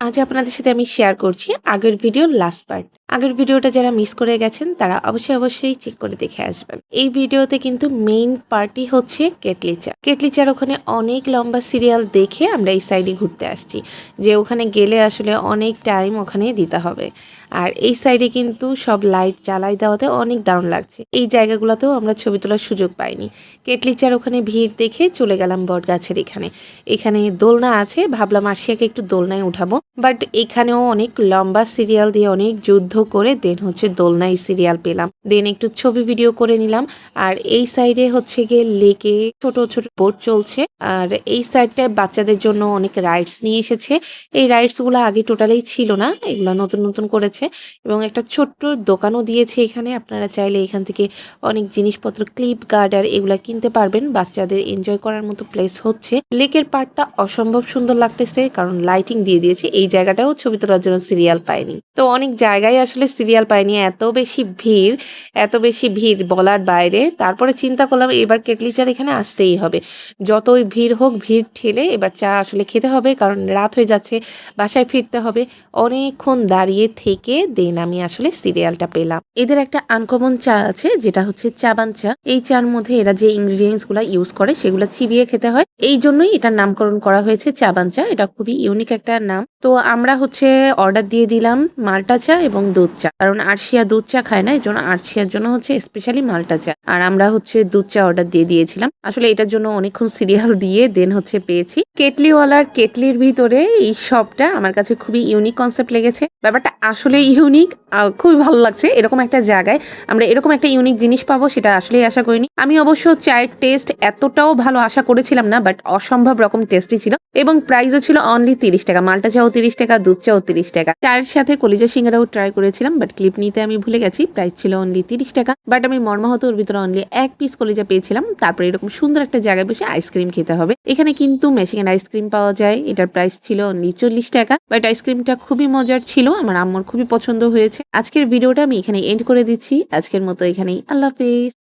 আজ আপনাদের সাথে আমি শেয়ার করছি আগের ভিডিওর লাস্ট পার্ট। আগের ভিডিওটা যারা মিস করে গেছেন তারা অবশ্যই চেক করে দেখে আসবেন। এই ভিডিওতে কিন্তু মেইন পার্টই হচ্ছে কেটলি চা। কেটলি চার ওখানে অনেক লম্বা সিরিয়াল দেখে আমরা এই সাইডে ঘুরতে আসছি। যে ওখানে গেলে আসলে অনেক টাইম ওখানে দিতে হবে। আর এই সাইডে কিন্তু সব লাইট জ্বালাই দেওয়াতে অনেক দারুণ লাগছে। এই জায়গাগুলোতেও আমরা ছবি তোলার সুযোগ পাইনি। কেটলি চার ওখানে ভিড় দেখে চলে গেলাম বটগাছের এখানে। এখানে দোলনা আছে, ভাবলাম আরশিয়াকে একটু দোলনায় উঠাবো। বাট এখানেও অনেক লম্বা সিরিয়াল দিয়ে অনেক যুদ্ধ করে দেন হচ্ছে দোলনায় সিরিয়াল পেলাম। দেন একটু ছবি ভিডিও করে নিলাম। আর এই সাইডে হচ্ছে গিয়ে লেকে ছোট ছোট বোট চলছে। আর এই সাইডটায় বাচ্চাদের জন্য অনেক রাইডস নিয়ে এসেছে। এই রাইডস গুলো আগে টোটালি ছিল না, এগুলো নতুন নতুন করেছে। এবং একটা ছোট্ট দোকানও দিয়েছে এখানে, আপনারা চাইলে এখান থেকে অনেক জিনিসপত্র ক্লিপ গার্ডার এগুলা কিনতে পারবেন। বাচ্চাদের এনজয় করার মতো প্লেস হচ্ছে। লেকের পাড়টা অসম্ভব সুন্দর লাগতেছে, কারণ লাইটিং দিয়ে দিয়েছে। এই জায়গাটাও ছবি তোলার জন্য সিরিয়াল পায়নি। তো অনেক জায়গায় আসলে সিরিয়াল পায়নি, এত বেশি ভিড় বলার বাইরে। তারপরে চিন্তা করলাম এবার কেটলি চার এখানে আসতেই হবে। যতই ভিড় হোক, ভিড় ঠেলে এবার চা আসলে খেতে হবে, কারণ রাত হয়ে যাচ্ছে, বাসায় ফিরতে হবে। অনেকক্ষণ দাঁড়িয়ে থেকে দেন আমি আসলে সিরিয়ালটা পেলাম। এদের একটা আনকমন চা আছে যেটা হচ্ছে চাবান চা। এই চার মধ্যে এরা যে ইনগ্রিডিয়েন্টস গুলা ইউজ করে সেগুলো চিবিয়ে খেতে হয়, এই জন্যই এটার নামকরণ করা হয়েছে চাবান চা। এটা খুবই ইউনিক একটা নাম। তো আমরা হচ্ছে অর্ডার দিয়ে দিলাম মাল্টা চা এবং দুধ চা, কারণ আরশিয়া দুধ চা খায় না, এই জন্য আরশিয়ার জন্য হচ্ছে স্পেশালি মাল্টা চা। আর আমরা হচ্ছে দুধ চা অর্ডার দিয়ে দিয়েছিলাম। আসলে এটার জন্য অনেকক্ষণ সিরিয়াল দিয়ে দেন হচ্ছে পেয়েছি। কেটলিওয়ালার কেটলির ভিতরে এই শপটা আমার কাছে খুবই ইউনিক কনসেপ্ট লেগেছে। ব্যাপারটা আসলে ইউনিক, খুবই ভালো লাগছে। এরকম একটা জায়গায় আমরা এরকম একটা ইউনিক জিনিস পাবো সেটা আসলেই আশা করিনি। আমি অবশ্য চায়ের টেস্ট এতটাও ভালো আশা করেছিলাম না, বাট অসম্ভব রকম টেস্টি ছিল। এবং প্রাইসও ছিল অনলি 30 টাকা। মাল্টা চাও 30 টাকা, দুধ চাও 30 টাকা। চায়ের সাথে কলিজা সিঙ্গারাও ট্রাই করেছিলাম, বাট ক্লিপ নিতে আমি ভুলে গেছি। প্রাইস ছিল অনলি 30 টাকা, বাট আমি মর্মাহত ওর ভিতরে অনলি এক পিস কলিজা পেয়েছিলাম। তারপরে এরকম সুন্দর একটা জায়গায় বসে আইসক্রিম খেতে হবে। এখানে কিন্তু মেশিন আইসক্রিম পাওয়া যায়, এটার প্রাইস ছিল অনলি 40 টাকা। বাট আইসক্রিমটা খুবই মজার ছিল, আমার আম্মুর খুবই পছন্দ হয়েছে। আজকের ভিডিওটা আমি এখানে এন্ড করে দিচ্ছি। আজকের মতো এখানেই, আল্লাহ হাফেজ।